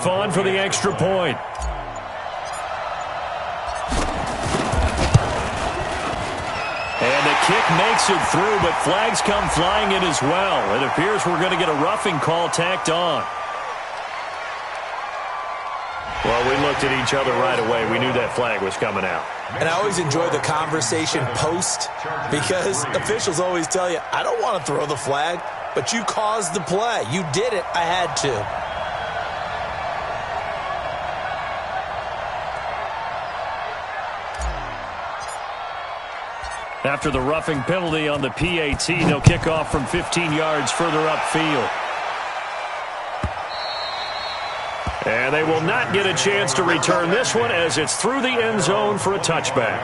On for the extra point. And the kick makes it through, but flags come flying in as well. It appears we're going to get a roughing call tacked on. Well, we looked at each other right away. We knew that flag was coming out. And I always enjoy the conversation post because officials always tell you, I don't want to throw the flag, but you caused the play. You did it. I had to. After the roughing penalty on the PAT, they'll kick off from 15 yards further upfield. And they will not get a chance to return this one as it's through the end zone for a touchback.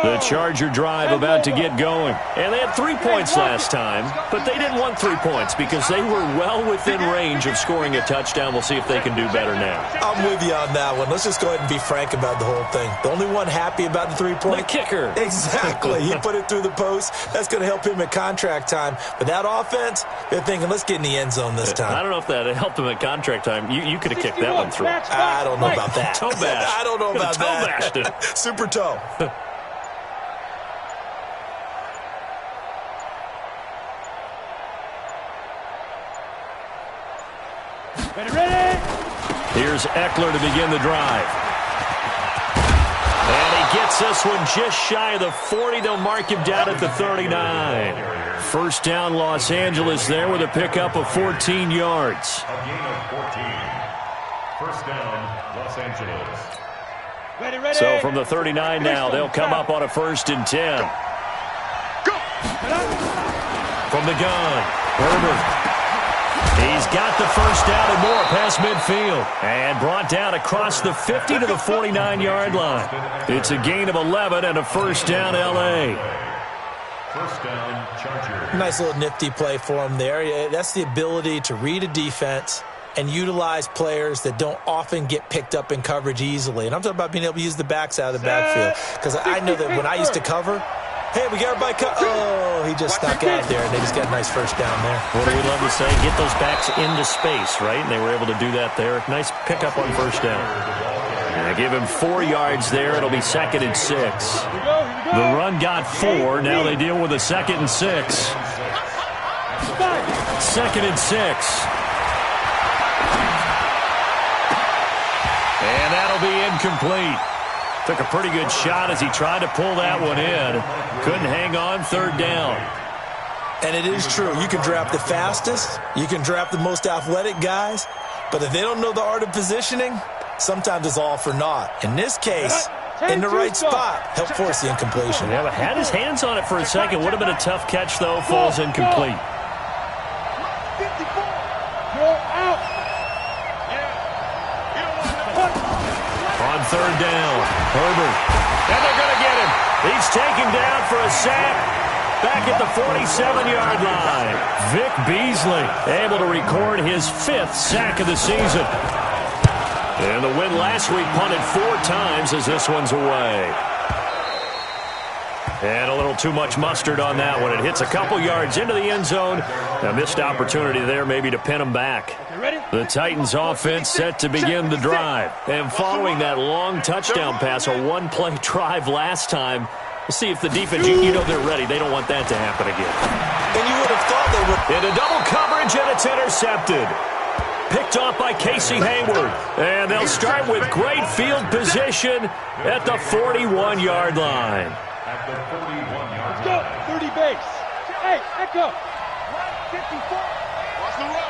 The Charger drive about to get going. And they had 3 points last time, but they didn't want 3 points because they were well within range of scoring a touchdown. We'll see if they can do better now. I'm with you on that one. Let's just go ahead and be frank about the whole thing. The only one happy about the 3-point? The kicker. Exactly. He put it through the post. That's going to help him at contract time. But that offense, they're thinking, let's get in the end zone this time. I don't know if that helped him at contract time. You could have kicked that one through. I don't know about that. Toe bash. I don't know about that. Toe bashed it. Super toe. Ready? Here's Eckler to begin the drive. And he gets this one just shy of the 40. They'll mark him down at the 39. First down, Los Angeles there with a pickup of 14 yards. A gain of 14. First down, Los Angeles. Ready. So from the 39 now, they'll come up on a 1st and 10. Go. From the gun, Herbert. He's got the first down and more past midfield. And brought down across the 50 to the 49-yard line. It's a gain of 11 and a first down, L.A. First down, Chargers. Nice little nifty play for him there. That's the ability to read a defense and utilize players that don't often get picked up in coverage easily. And I'm talking about being able to use the backs out of the backfield. Because I know that when I used to cover, hey, we got everybody cut. Oh, he just snuck out there, and they just got a nice first down there. What do we love to say? Get those backs into space, right? And they were able to do that there. Nice pickup on first down. And I give him 4 yards there. It'll be 2nd and 6. The run got 4. Now they deal with a 2nd and 6. 2nd and 6. And that'll be incomplete. Took a pretty good shot as he tried to pull that one in. Couldn't hang on, 3rd down. And it is true. You can draft the fastest. You can draft the most athletic guys. But if they don't know the art of positioning, sometimes it's all for naught. In this case, in the right spot, help force the incompletion. Yeah, but had his hands on it for a second. Would have been a tough catch, though. Falls incomplete. On 3rd down, Herbert. And they're going to get him. He's taken down for a sack back at the 47-yard line. Vic Beasley able to record his 5th sack of the season. And the win last week punted 4 times as this one's away. And a little too much mustard on that one. It hits a couple yards into the end zone. A missed opportunity there maybe to pin him back. The Titans offense set to begin the drive. And following that long touchdown pass, a one-play drive last time, we'll see if the defense, you know they're ready. They don't want that to happen again. And you would have thought they would. Into double coverage, and it's intercepted. Picked off by Casey Hayward. And they'll start with great field position at the 41-yard line. At the 41-yard Let's go. 30 base. Hey, Echo. 54. Watch the run.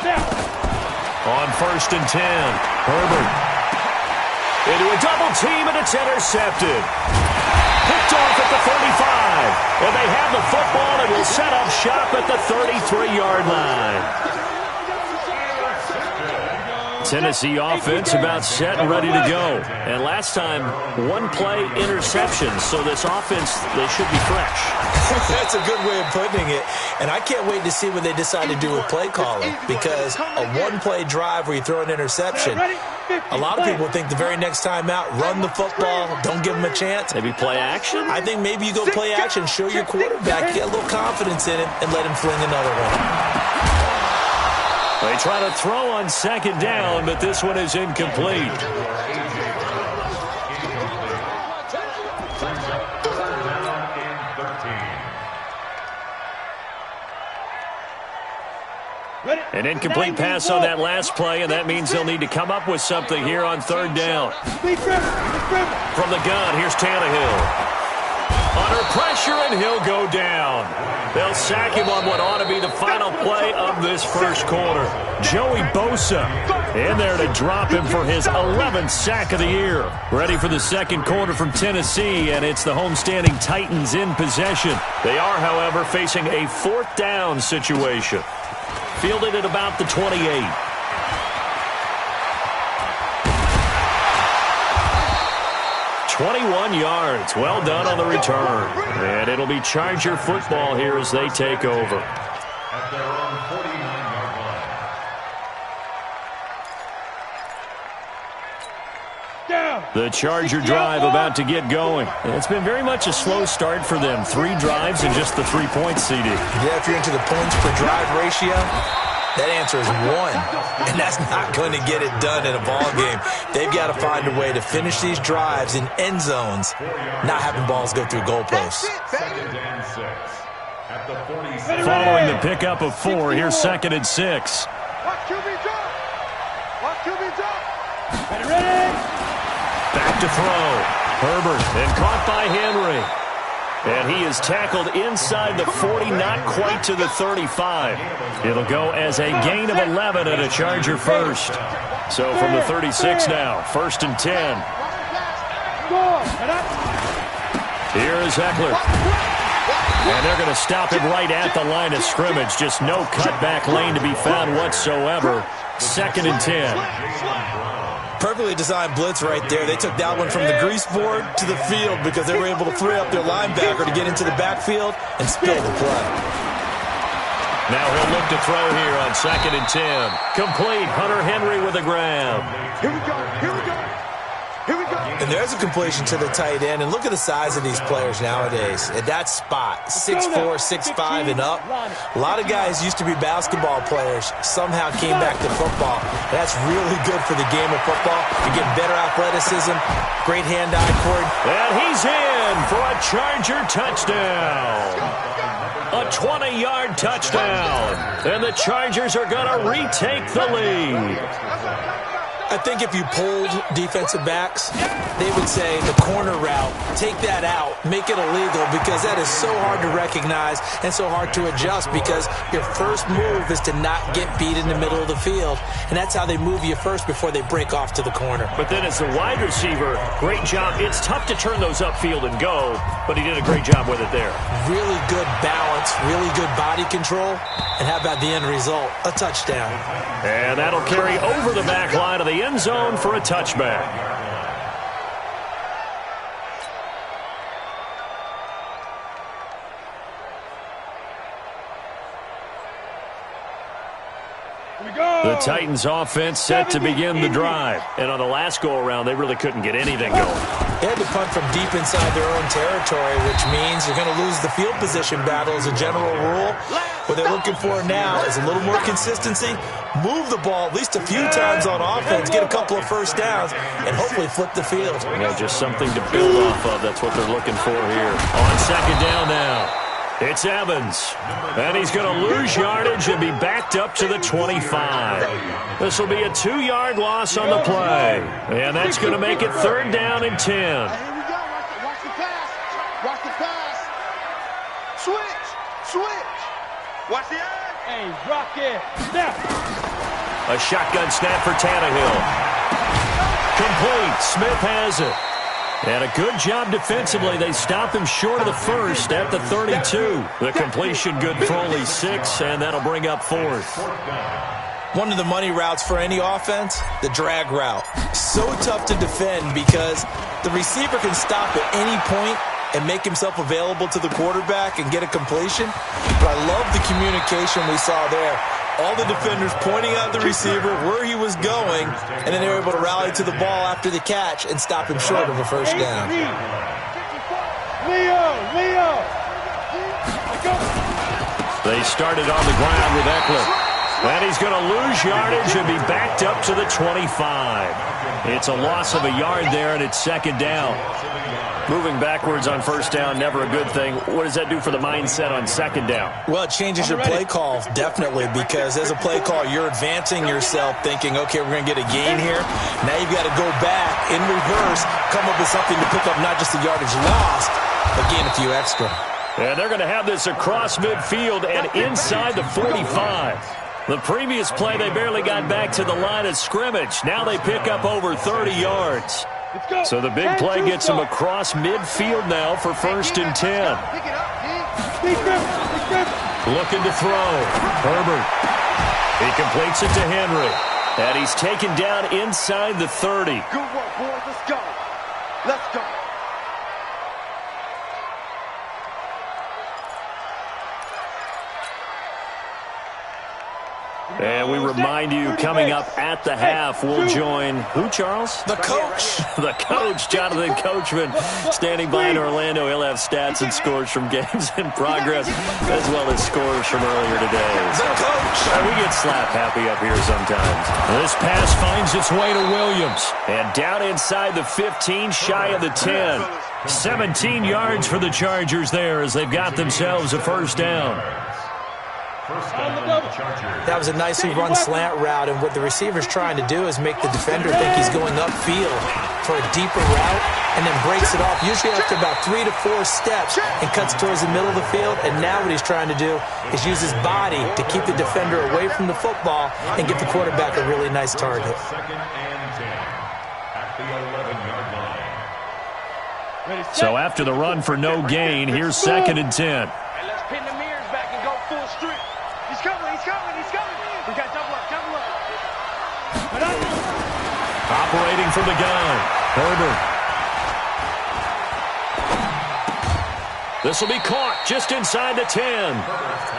Down. On 1st and 10, Herbert. Into a double team, and it's intercepted. Picked off at the 35. And they have the football and will set up shop at the 33-yard line. Tennessee offense about set and ready to go. And last time, one-play interception. So this offense, they should be fresh. That's a good way of putting it. And I can't wait to see what they decide to do with play calling, because a one-play drive where you throw an interception, a lot of people think the very next time out, run the football, don't give them a chance. Maybe play action? I think maybe you go play action, show your quarterback, get a little confidence in him, and let him fling another one. They try to throw on second down, but this one is incomplete. An incomplete pass on that last play, and that means they'll need to come up with something here on third down. From the gun, here's Tannehill. Under pressure, and he'll go down. They'll sack him on what ought to be the final play of this first quarter. Joey Bosa in there to drop him for his 11th sack of the year. Ready for the second quarter from Tennessee, and it's the homestanding Titans in possession. They are, however, facing a fourth down situation. Fielded at about the 28. "21 yards. Well done on the return. And it'll be Charger football here as they take over. At their own 49-yard line. The Charger drive about to get going. It's been very much a slow start for them. 3 drives and just the 3 points, CD. Yeah, if you're into the points per drive ratio, that answer is 1, and that's not going to get it done in a ball game. They've got to find a way to finish these drives in end zones, not having balls go through goalposts. Second and 6. At the 46. Following the pickup of 4, here's 2nd and 6. Back to throw. Herbert, and caught by Henry. And he is tackled inside the 40, not quite to the 35. It'll go as a gain of 11 and a Charger first. So from the 36 now, 1st and 10. Here is Eckler. And they're going to stop him right at the line of scrimmage. Just no cutback lane to be found whatsoever. 2nd and 10. Perfectly designed blitz right there. They took that one from the grease board to the field because they were able to free up their linebacker to get into the backfield and spill the play. Now he'll look to throw here on 2nd and 10. Complete. Hunter Henry with a grab. Here we go. Here we go. Here we go. And there's a completion to the tight end. And look at the size of these players nowadays. At that spot, 6'4", 6'5", and up. A lot of guys used to be basketball players, somehow came back to football. That's really good for the game of football. You get better athleticism, great hand-eye coordination. And he's in for a Charger touchdown. A 20-yard touchdown. And the Chargers are going to retake the lead. I think if you polled defensive backs, they would say the corner route, take that out, make it illegal, because that is so hard to recognize and so hard to adjust, because your first move is to not get beat in the middle of the field, and that's how they move you first before they break off to the corner. But then as the wide receiver, great job. It's tough to turn those upfield and go, but he did a great job with it there. Really good balance, really good body control, and how about the end result? A touchdown. And that'll carry over the back line of the end zone for a touchback. The Titans offense set to begin the drive. And on the last go-around, they really couldn't get anything going. They had to punt from deep inside their own territory, which means you're going to lose the field position battle as a general rule. What they're looking for now is a little more consistency, move the ball at least a few times on offense, get a couple of first downs, and hopefully flip the field. Yeah, just something to build off of. That's what they're looking for here. On 2nd down now. It's Evans, and he's going to lose yardage and be backed up to the 25. This will be a 2-yard loss on the play, and that's going to make it 3rd down and 10. Here we go. Watch the pass. Watch the pass. Switch. Watch the edge. Hey, rock it. Snap. A shotgun snap for Tannehill. Complete. Smith has it. And a good job defensively. They stop him short of the first at the 32. The completion good for only 6, and that'll bring up 4th. One of the money routes for any offense, the drag route. So tough to defend because the receiver can stop at any point and make himself available to the quarterback and get a completion. But I love the communication we saw there. All the defenders pointing out the receiver, where he was going, and then they were able to rally to the ball after the catch and stop him short of a first down. Leo. They started on the ground with Eckler. And he's going to lose yardage and be backed up to the 25. It's a loss of a yard there, and it's second down. Moving backwards on first down, never a good thing. What does that do for the mindset on second down? Well, it changes your play call, definitely, because as a play call, you're advancing yourself thinking, okay, we're going to get a gain here. Now you've got to go back in reverse, come up with something to pick up not just the yardage lost, but gain a few extra. And they're going to have this across midfield and inside the 45. The previous play, they barely got back to the line of scrimmage. Now they pick up over 30 yards. So the big play gets them across midfield now for 1st and 10. Looking to throw. Herbert. He completes it to Henry. And he's taken down inside the 30. Good work, boys. Let's go. Let's go. And we remind you, coming up at the half, we'll join who, Charles? The coach. The coach, Jonathan Coachman, standing by in Orlando. He'll have stats and scores from games in progress, as well as scores from earlier today. The coach. We get slap happy up here sometimes. This pass finds its way to Williams. And down inside the 15, shy of the 10. 17 yards for the Chargers there as they've got themselves a first down. That was a nicely run slant route, and what the receiver's trying to do is make the defender think he's going upfield for a deeper route and then breaks it off, usually after about 3 to 4 steps, and cuts towards the middle of the field. And now what he's trying to do is use his body to keep the defender away from the football and get the quarterback a really nice target. So after the run for no gain, here's 2nd and 10. Let's pin the mirrors back and go full street. He's coming. We got double up. Operating from the gun, Herbert. This will be caught just inside the 10.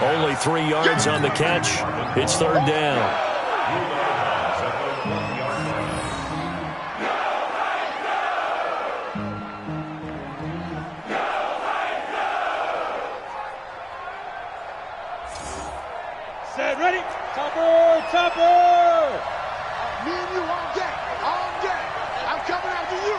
Only 3 yards on the catch. It's 3rd down. Set, ready? Topper! Me and you all day. I'm coming after you.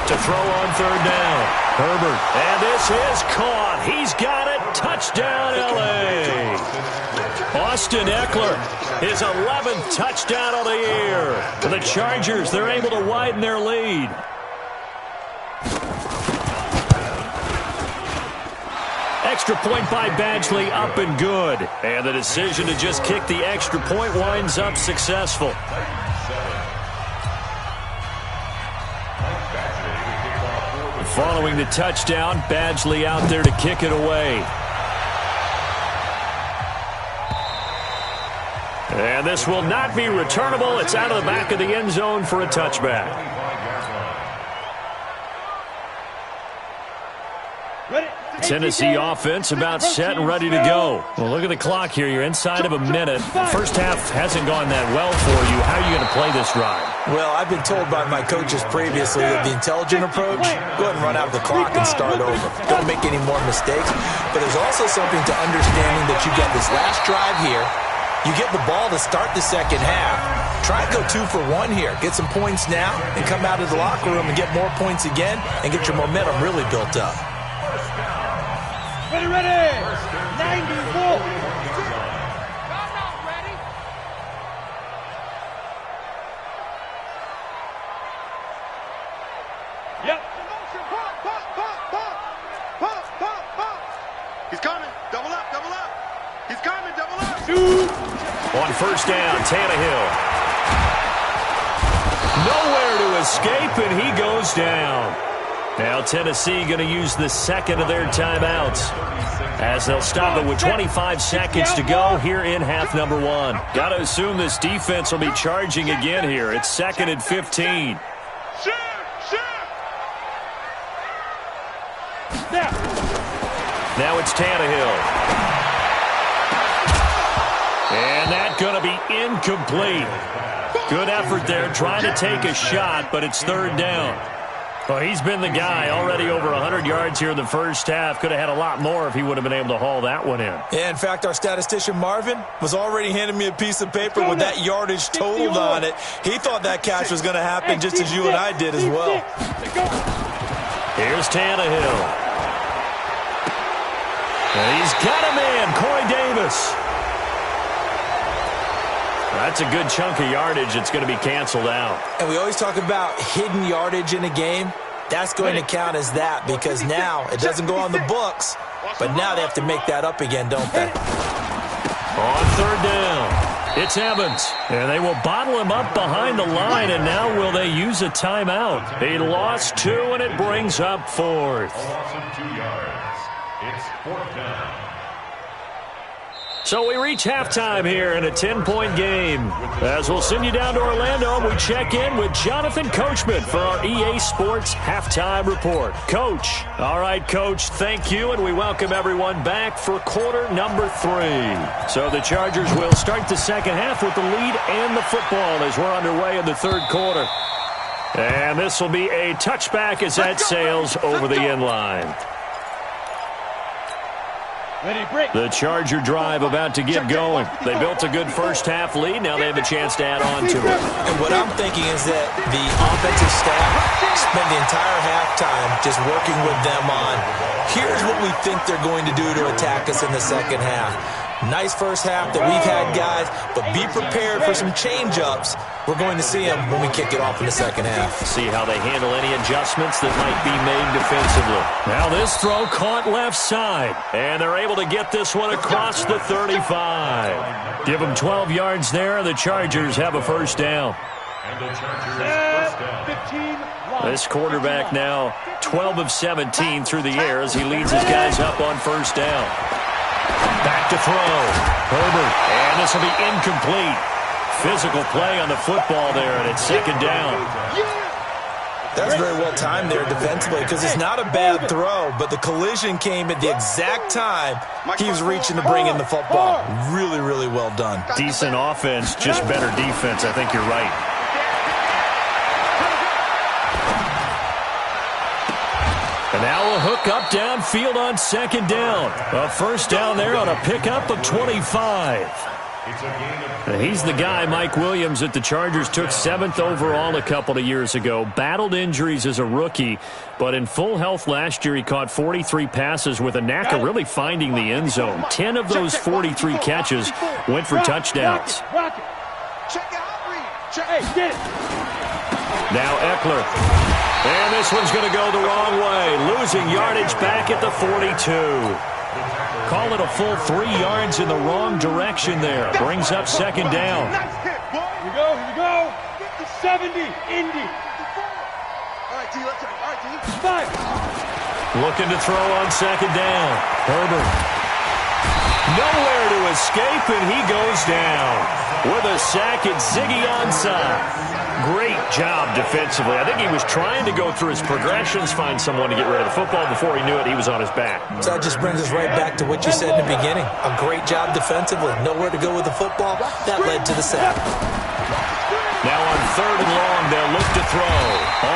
To throw on 3rd down, Herbert. And this is caught. He's got it. Touchdown, L.A. Austin Eckler, his 11th touchdown of the year. For the Chargers, they're able to widen their lead. Extra point by Badgley, up and good. And the decision to just kick the extra point winds up successful. Following the touchdown, Badgley out there to kick it away. And this will not be returnable. It's out of the back of the end zone for a touchback. Tennessee offense about set and ready to go. Well, look at the clock here. You're inside of a minute. First half hasn't gone that well for you. How are you going to play this drive? Well, I've been told by my coaches previously that the intelligent approach, go ahead and run out the clock and start over. Don't make any more mistakes. But there's also something to understanding that you get this last drive here. You get the ball to start the second half. Try and go 2 for 1 here. Get some points now and come out of the locker room and get more points again and get your momentum really built up. Ready. 94. Yep. Pop. He's coming. Double up. He's coming. Double up. Shoot. On first down, Tannehill. Nowhere to escape, and he goes down. Now Tennessee going to use the second of their timeouts as they'll stop it with 25 seconds to go here in half number one. Got to assume this defense will be charging again here. It's 2nd and 15. Now it's Tannehill. And that's going to be incomplete. Good effort there trying to take a shot, but it's 3rd down. Well, he's been the guy already over 100 yards here in the first half. Could have had a lot more if he would have been able to haul that one in. Yeah, in fact, our statistician Marvin was already handing me a piece of paper with that yardage totaled on it. He thought that catch was going to happen just as you and I did as well. Here's Tannehill. And he's got a man, Corey Davis. That's a good chunk of yardage. It's going to be canceled out. And we always talk about hidden yardage in a game. That's going to count as that because now it doesn't go on the books, but now they have to make that up again, don't they? On 3rd down, it's Evans. And they will bottle him up behind the line, and now will they use a timeout? He lost 2, and it brings up 4th. Loss of 2 yards. It's 4th down. So we reach halftime here in a 10-point game. As we'll send you down to Orlando, we check in with Jonathan Coachman for our EA Sports Halftime Report. Coach. All right, Coach, thank you, and we welcome everyone back for quarter number 3. So the Chargers will start the second half with the lead and the football as we're underway in the 3rd quarter. And this will be a touchback as that sails over the end line. The Charger drive about to get going. They built a good first half lead. Now they have a chance to add on to it. And what I'm thinking is that the offensive staff spent the entire halftime just working with them on, here's what we think they're going to do to attack us in the second half. Nice first half that we've had, guys, but be prepared for some change-ups. We're going to see them when we kick it off in the second half. See how they handle any adjustments that might be made defensively. Now this throw caught left side, and they're able to get this one across the 35. Give them 12 yards there, and the Chargers have a first down. And the Chargers first down. This quarterback now 12 of 17 through the air as he leads his guys up on first down. Back to throw. Herbert. And this will be incomplete. Physical play on the football there, and it's 2nd down. That's very well timed there defensively because it's not a bad throw, but the collision came at the exact time he was reaching to bring in the football. Really, really well done. Decent offense, just better defense. I think you're right. And now a hook up downfield on 2nd down. A first down there on a pickup of 25. And he's the guy, Mike Williams, that the Chargers took 7th overall a couple of years ago. Battled injuries as a rookie, but in full health last year, he caught 43 passes with a knack of really finding the end zone. 10 of those 43 catches went for touchdowns. Now Eckler. And this one's going to go the wrong way. Losing yardage back at the 42. Call it a full 3 yards in the wrong direction there. Brings up 2nd down. Here we go. 70, Indy. All right, D, let's go. All right, D. 5. Looking to throw on 2nd down. Herbert. Nowhere to escape, and he goes down. With a sack, it's Ziggy Ansah. Great job defensively. I think he was trying to go through his progressions, find someone to get rid of the football. Before he knew it, he was on his back. So that just brings us right back to what you said in the beginning. A great job defensively. Nowhere to go with the football. That led to the sack. Now on 3rd and long, they'll look to throw.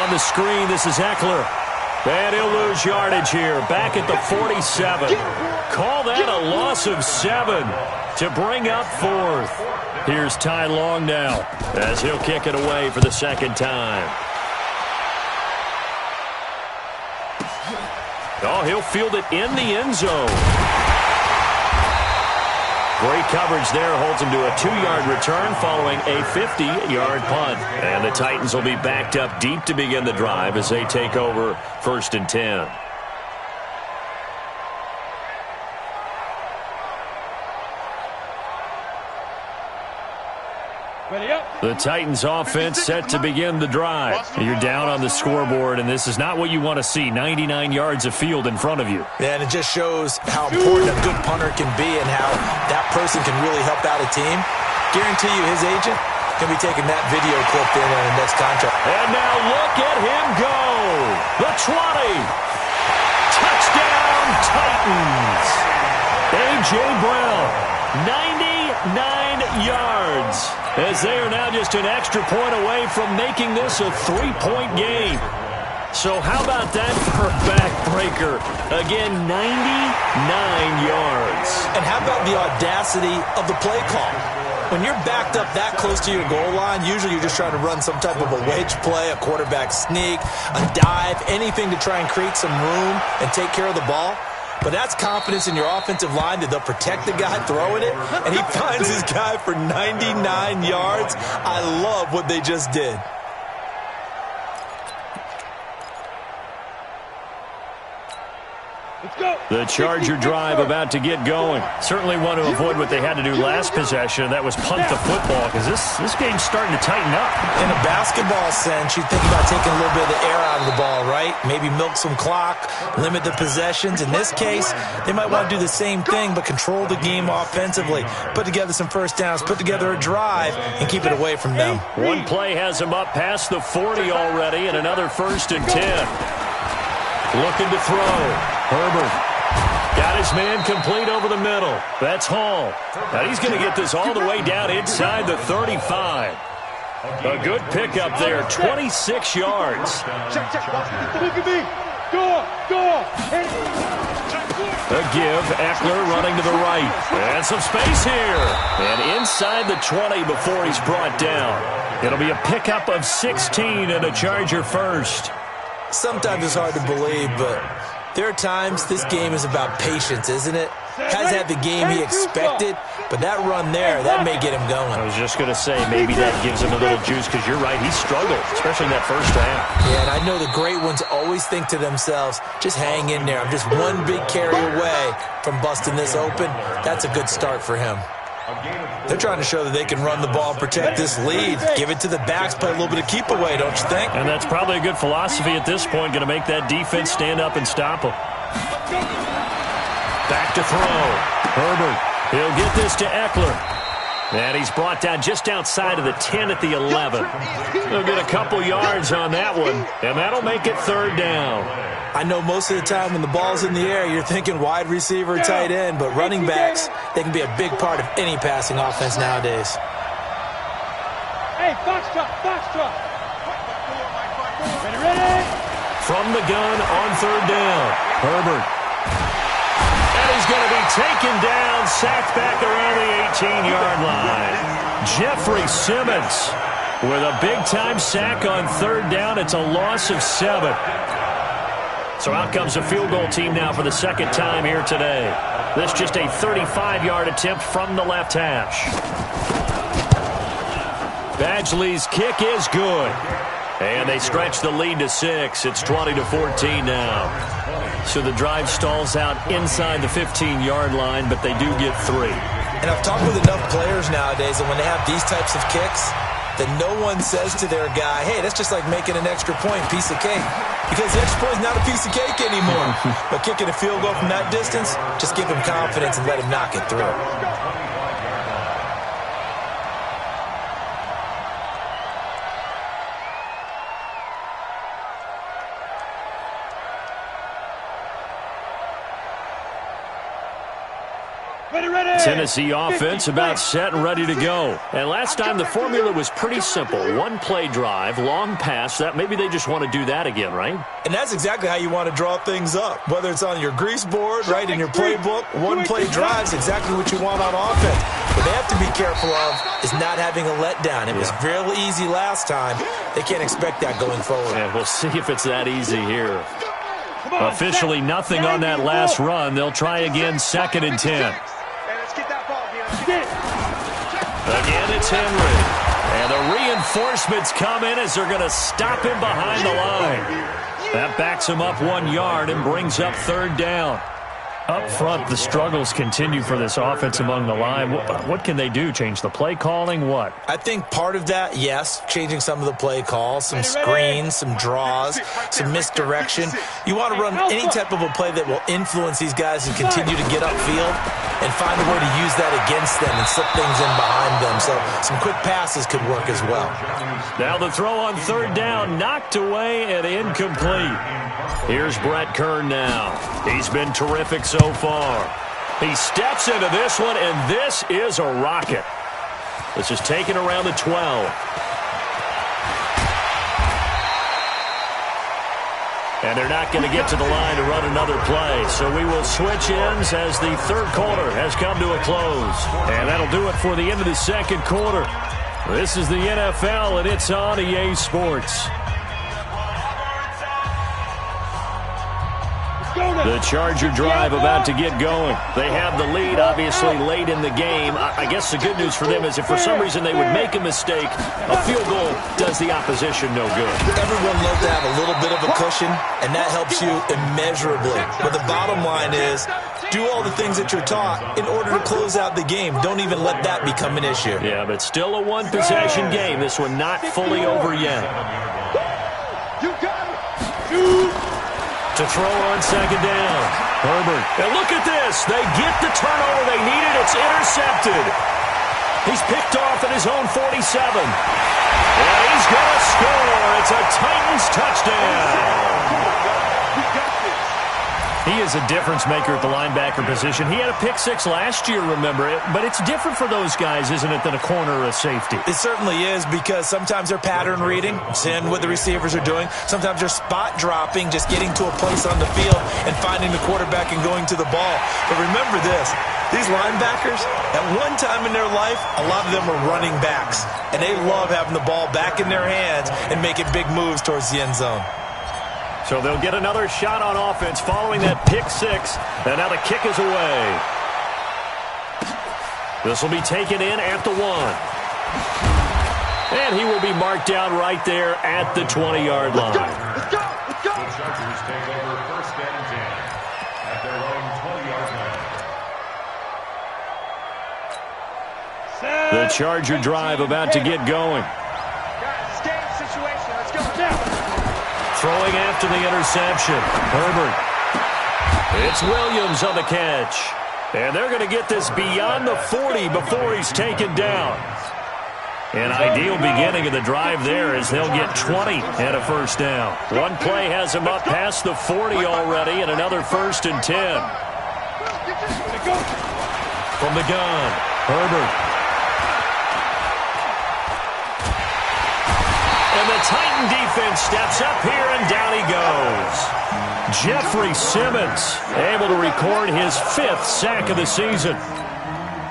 On the screen, this is Eckler. And he'll lose yardage here. Back at the 47. Call that a loss of 7 to bring up 4th. Here's Ty Long now as he'll kick it away for the 2nd time. Oh, he'll field it in the end zone. Great coverage there, holds him to a 2-yard return following a 50-yard punt. And the Titans will be backed up deep to begin the drive as they take over 1st and 10. The Titans offense set to begin the drive. You're down on the scoreboard, and this is not what you want to see. 99 yards of field in front of you. Yeah, and it just shows how important a good punter can be and how that person can really help out a team. Guarantee you his agent can be taking that video clip in on the next contract. And now look at him go. The 20. Touchdown, Titans. A.J. Brown, 99 yards. As they are now just an extra point away from making this a 3-point game. So how about that for a backbreaker? Again, 99 yards. And how about the audacity of the play call? When you're backed up that close to your goal line, usually you're just trying to run some type of a wedge play, a quarterback sneak, a dive, anything to try and create some room and take care of the ball. But that's confidence in your offensive line that they'll protect the guy throwing it, and he finds his guy for 99 yards. I love what they just did. The Charger drive about to get going. Certainly want to avoid what they had to do last possession. That was punt the football, because this game's starting to tighten up. In a basketball sense, you think about taking a little bit of the air out of the ball, right? Maybe milk some clock, limit the possessions. In this case, they might want to do the same thing, but control the game offensively. Put together some first downs, put together a drive, and keep it away from them. One play has them up past the 40 already, and another 1st and 10. Looking to throw. Herbert. Got his man complete over the middle. That's Hall. Now he's going to get this all the way down inside the 35. A good pickup there, 26 yards. Look at me. Go. A give, Eckler running to the right. And some space here. And inside the 20 before he's brought down. It'll be a pickup of 16 and a Charger first. Sometimes it's hard to believe, but there are times this game is about patience, isn't it? Has had the game he expected, but that run there, that may get him going. I was just going to say, maybe that gives him a little juice, because you're right, he struggled, especially in that first half. Yeah, and I know the great ones always think to themselves, just hang in there. I'm just one big carry away from busting this open. That's a good start for him. They're trying to show that they can run the ball and protect this lead. Give it to the backs, play a little bit of keep away, don't you think? And that's probably a good philosophy at this point, going to make that defense stand up and stop them. Back to throw. Herbert. He'll get this to Eckler. And he's brought down just outside of the 10 at the 11. He'll get a couple yards on that one, and that'll make it 3rd down. I know most of the time when the ball's in the air, you're thinking wide receiver, tight end, but running backs, they can be a big part of any passing offense nowadays. Hey, foxtrot. Ready? From the gun on 3rd down. Herbert. And he's going to be taken down, sacked back around the 18-yard line. Jeffrey Simmons with a big-time sack on 3rd down. It's a loss of 7. So out comes a field goal team now for the 2nd time here today. This just a 35-yard attempt from the left hash. Badgley's kick is good. And they stretch the lead to 6. It's 20-14 now. So the drive stalls out inside the 15-yard line, but they do get 3. And I've talked with enough players nowadays that when they have these types of kicks, that no one says to their guy, hey, that's just like making an extra point, piece of cake. Because the extra point is not a piece of cake anymore. But kicking a field goal from that distance, just give him confidence and let him knock it through. Tennessee offense about set and ready to go. And last time the formula was pretty simple. One play drive, long pass. That maybe they just want to do that again, right? And that's exactly how you want to draw things up. Whether it's on your grease board, right, in your playbook, one play drive is exactly what you want on offense. What they have to be careful of is not having a letdown. It was real easy last time. They can't expect that going forward. Yeah, we'll see if it's that easy here. Officially nothing on that last run. They'll try again, 2nd and 10. Again, it's Henry. And the reinforcements come in as they're going to stop him behind the line. That backs him up 1 yard and brings up 3rd down. Up front, the struggles continue for this offense among the line. What can they do? Change the play calling? What? I think part of that, yes, changing some of the play calls, some screens, some draws, some misdirection. You want to run any type of a play that will influence these guys and continue to get upfield and find a way to use that against them and slip things in behind them. So some quick passes could work as well. Now the throw on third down, knocked away and incomplete. Here's Brett Kern now. He's been terrific so far. He steps into this one, and this is a rocket. This is taken around the 12. And they're not going to get to the line to run another play. So we will switch ends as the third quarter has come to a close. And that'll do it for the end of the second quarter. This is the NFL, and it's on EA Sports. The Charger drive about to get going. They have the lead, obviously, late in the game. I guess the good news for them is if for some reason they would make a mistake, a field goal does the opposition no good. Everyone loves to have a little bit of a cushion, and that helps you immeasurably. But the bottom line is, do all the things that you're taught in order to close out the game. Don't even let that become an issue. Yeah, but still a one-possession game. This one not fully over yet. You got it. To throw on second down. Herbert. And look at this. They get the turnover they needed. It's intercepted. He's picked off at his own 47. And he's going to score. It's a Titans touchdown. He is a difference maker at the linebacker position. He had a pick six last year, remember it. But it's different for those guys, isn't it, than a corner or a safety? It certainly is, because sometimes they're pattern reading, seeing what the receivers are doing. Sometimes they're spot dropping, just getting to a place on the field and finding the quarterback and going to the ball. But remember this, these linebackers, at one time in their life, a lot of them are running backs. And they love having the ball back in their hands and making big moves towards the end zone. So they'll get another shot on offense following that pick six. And now the kick is away. This will be taken in at the 1. And he will be marked down right there at the 20-yard line. Let's go! Let's go! The Chargers take over first and 10 at their own 20-yard line. The Charger drive about to get going. Guys, game situation. Let's go. Throwing after the interception. Herbert. It's Williams on the catch. And they're going to get this beyond the 40 before he's taken down. An ideal beginning of the drive there as they'll get 20 and a first down. One play has him up past the 40 already and another 1st and 10. From the gun, Herbert. And the Titan defense steps up here, and down he goes. Jeffrey Simmons able to record his 5th sack of the season.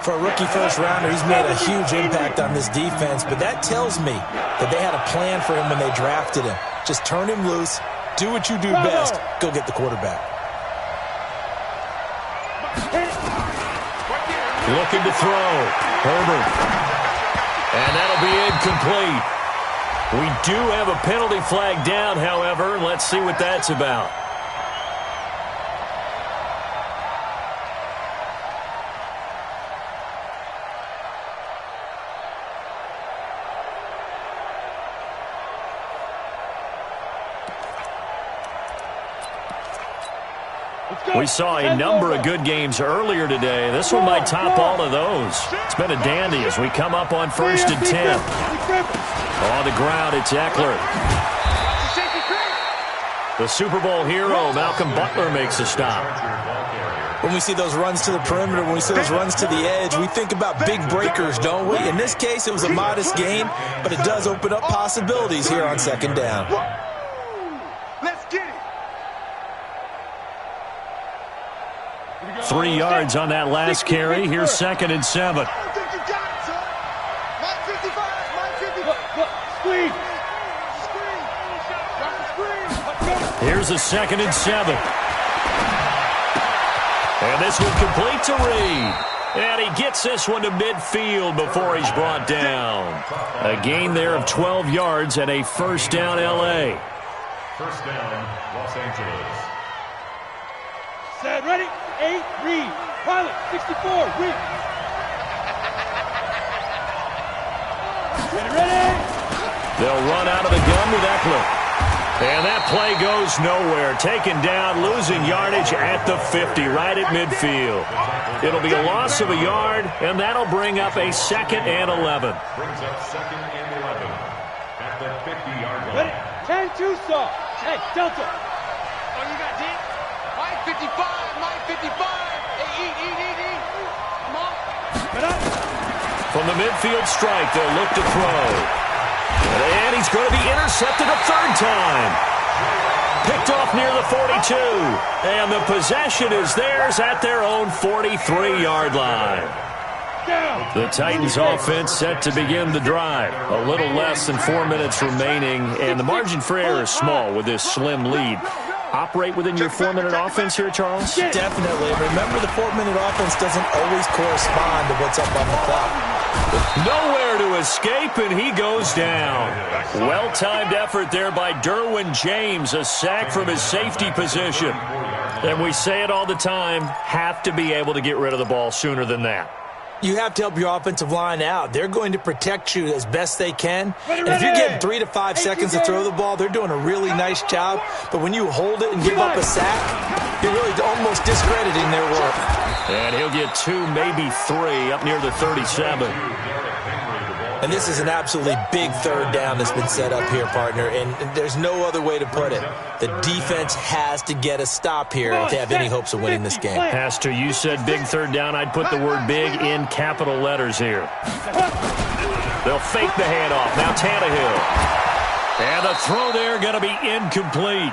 For a rookie first-rounder, he's made a huge impact on this defense, but that tells me that they had a plan for him when they drafted him. Just turn him loose, do what you do best, go get the quarterback. Looking to throw. Herbert. And that'll be incomplete. We do have a penalty flag down, however. Let's see what that's about. We saw a number of good games earlier today. This one might top all of those. It's been a dandy as we come up on 1st and 10. On the ground, it's Eckler. The Super Bowl hero, Malcolm Butler, makes a stop. When we see those runs to the perimeter, when we see those runs to the edge, we think about big breakers, don't we? In this case, it was a modest gain, but it does open up possibilities here on 2nd down. Let's get it. 3 yards on that last carry. Here's 2nd and 7. I don't think you got it, son. Mike 55. Screen. Here's a 2nd and 7. And this one complete to Reed. And he gets this one to midfield before he's brought down. A gain there of 12 yards and a 1st down LA. First down, Los Angeles. Set, ready. 8, read. Pilot, 64, read. Ready? They'll run out of the gun with Eckler. And that play goes nowhere. Taken down, losing yardage at the 50, right at midfield. It'll be a loss of a yard, and that'll bring up a 2nd and 11. Brings up 2nd and 11 at the 50-yard line. Ready? 10-2 saw. Hey, Delta. Oh, you got deep? Mike 55, Mike 55. Hey, eat. Come on. Get up. From the midfield strike, they'll look to throw. And he's going to be intercepted a 3rd time. Picked off near the 42. And the possession is theirs at their own 43-yard line. The Titans offense set to begin the drive. A little less than 4 minutes remaining, and the margin for error is small with this slim lead. Operate within your 4-minute offense here, Charles? Definitely. Remember, the 4-minute offense doesn't always correspond to what's up on the clock. Nowhere to escape, and he goes down. Well-timed effort there by Derwin James, a sack from his safety position. And we say it all the time, have to be able to get rid of the ball sooner than that. You have to help your offensive line out. They're going to protect you as best they can. And if you're getting 3 to 5 seconds to throw the ball, they're doing a really nice job. But when you hold it and give up a sack, you're really almost discrediting their work. And he'll get 2, maybe 3, up near the 37. And this is an absolutely big 3rd down that's been set up here, partner. And there's no other way to put it. The defense has to get a stop here to have any hopes of winning this game. Pastor, you said big 3rd down. I'd put the word big in capital letters here. They'll fake the handoff. Now Tannehill. And the throw there going to be incomplete.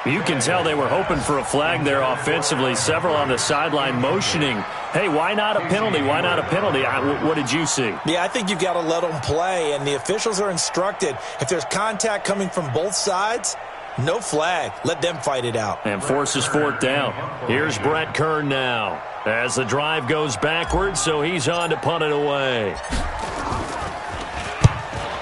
You can tell they were hoping for a flag there offensively. Several on the sideline motioning. Hey, why not a penalty? Why not a penalty? What did you see? Yeah, I think you've got to let them play, and the officials are instructed. If there's contact coming from both sides, no flag. Let them fight it out. And forces 4th down. Here's Brett Kern now as the drive goes backwards, so he's on to punt it away.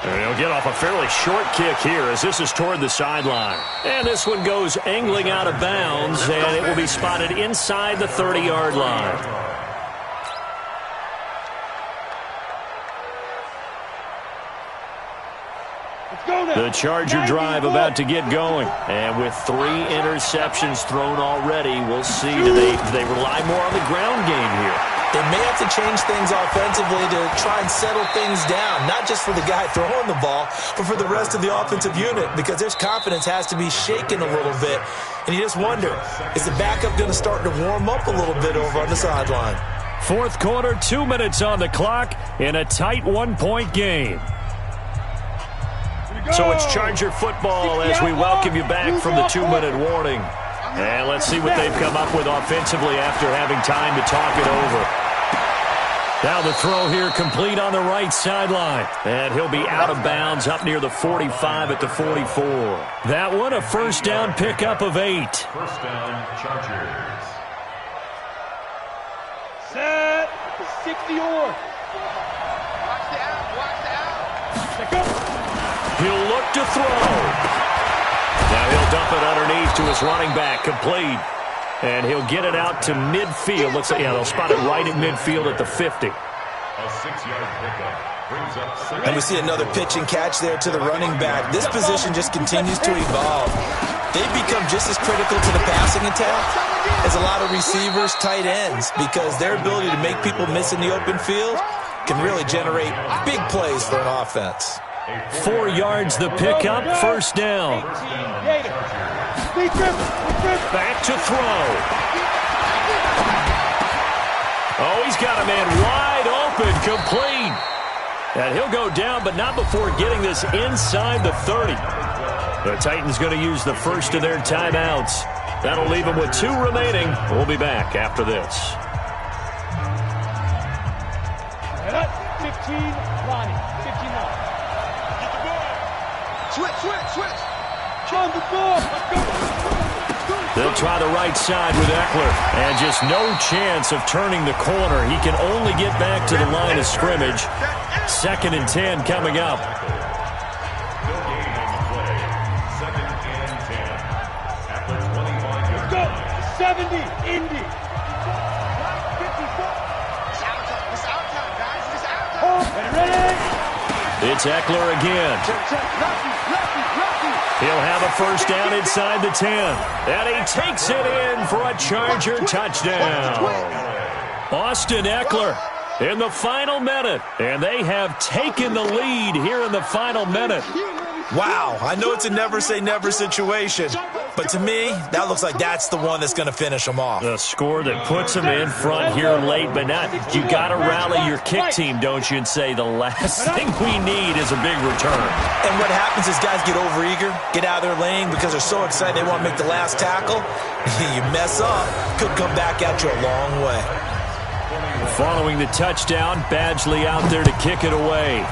And he'll get off a fairly short kick here as this is toward the sideline. And this one goes angling out of bounds, and it will be spotted inside the 30-yard line. The Charger drive about to get going. And with 3 interceptions thrown already, we'll see. Do they rely more on the ground game here? They may have to change things offensively to try and settle things down, not just for the guy throwing the ball, but for the rest of the offensive unit, because their confidence has to be shaken a little bit. And you just wonder, is the backup going to start to warm up a little bit over on the sideline? 4th quarter, 2 minutes on the clock in a tight 1-point game. So it's Charger football as we welcome you back from the 2-minute warning. And let's see what they've come up with offensively after having time to talk it over. Now the throw here complete on the right sideline. And he'll be out of bounds up near the 45 at the 44. That one a 1st down pickup of 8. 1st down, Chargers. Set. 60 or. Watch the out. Check up. He'll look to throw. Now he'll dump it underneath to his running back, complete. And he'll get it out to midfield. Looks like, they'll spot it right at midfield at the 50. A 6-yard pickup brings up 2nd. And we see another pitch and catch there to the running back. This position just continues to evolve. They've become just as critical to the passing attack as a lot of receivers, tight ends, because their ability to make people miss in the open field can really generate big plays for an offense. 4 yards the pickup, 1st down. Back to throw. Oh, he's got a man wide open, complete. And he'll go down, but not before getting this inside the 30. The Titans going to use the first of their timeouts. That'll leave them with 2 remaining. We'll be back after this. 15, Lonnie. 15 Lonnie. Switch. On the ball. Let's go. They'll try the right side with Eckler. And just no chance of turning the corner. He can only get back to the line of scrimmage. 2nd and 10 coming up. No gain on the play. 2nd and 10. At the 25-yard line. Go. 70, Indy. It's Eckler again. He'll have a first down inside the 10. And he takes it in for a Charger touchdown. Austin Eckler in the final minute. And they have taken the lead here in the final minute. Wow, I know it's a never-say-never situation, but to me, that looks like that's the one that's going to finish them off. The score that puts them in front here late, but not. You got to rally your kick team, don't you, and say the last thing we need is a big return. And what happens is guys get overeager, get out of their lane because they're so excited they want to make the last tackle. You mess up, could come back at you a long way. Following the touchdown, Badgley out there to kick it away.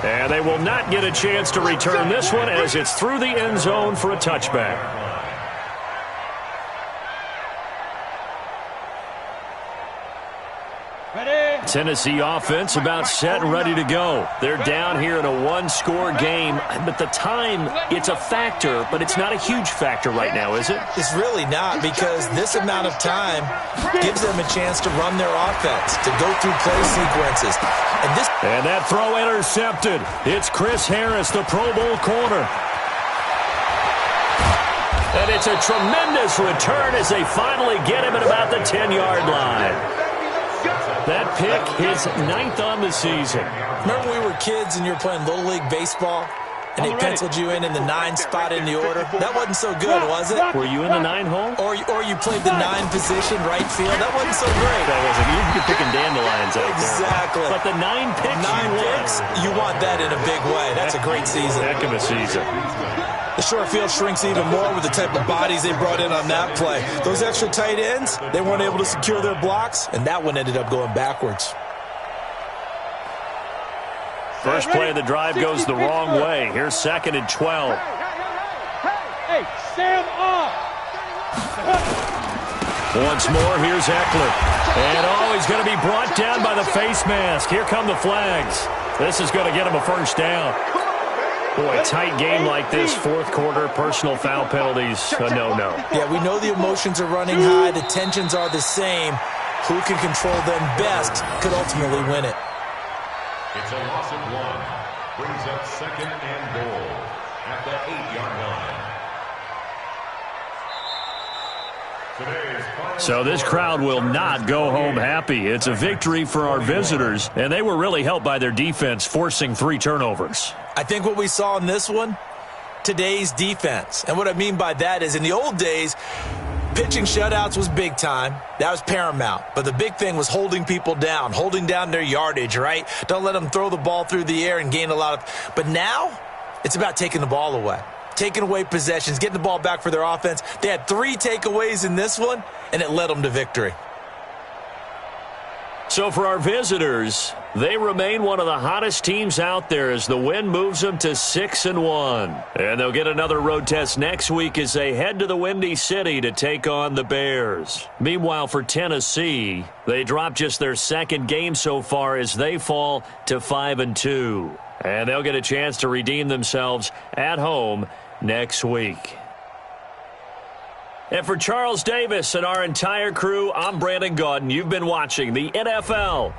And they will not get a chance to return this one as it's through the end zone for a touchback. Tennessee offense about set and ready to go. They're down here in a one-score game, but the time, it's a factor, but it's not a huge factor right now, is it? It's really not, because this amount of time gives them a chance to run their offense, to go through play sequences. And that throw intercepted. It's Chris Harris, the Pro Bowl corner. And it's a tremendous return as they finally get him at about the 10-yard line. That pick, his 9th on the season. Remember when we were kids and you were playing Little League Baseball? And they penciled you in the 9 spot in the order? That wasn't so good, was it? Were you in the 9 hole? Or you played the 9 position, right field? That wasn't so great. That wasn't. You're picking dandelions out there. Exactly. But the 9 picks, you want that in a big way. That's a great season. Heck of a season. The short field shrinks even more with the type of bodies they brought in on that play. Those extra tight ends, they weren't able to secure their blocks, and that one ended up going backwards. First play of the drive goes the wrong way. Here's 2nd and 12. Hey, Sam off. Once more, here's Eckler. And he's going to be brought down by the face mask. Here come the flags. This is going to get him a first down. Boy, a tight game like this, 4th quarter, personal foul penalties, a no-no. Yeah, we know the emotions are running high. The tensions are the same. Who can control them best could ultimately win it. It's a loss of 1. Brings up 2nd and goal at the 8-yard line. So this crowd will not go home happy. It's a victory for our visitors, and they were really helped by their defense, forcing 3 turnovers. I think what we saw in this one, today's defense. And what I mean by that is in the old days, pitching shutouts was big time. That was paramount. But the big thing was holding people down, holding down their yardage, right? Don't let them throw the ball through the air and gain a lot of... But now, it's about taking the ball away. Taking away possessions, getting the ball back for their offense. They had 3 takeaways in this one, and it led them to victory. So for our visitors, they remain one of the hottest teams out there as the win moves them to 6-1. And they'll get another road test next week as they head to the Windy City to take on the Bears. Meanwhile, for Tennessee, they dropped just their 2nd game so far as they fall to 5-2. And they'll get a chance to redeem themselves at home next week. And for Charles Davis and our entire crew, I'm Brandon Gaudin. You've been watching the NFL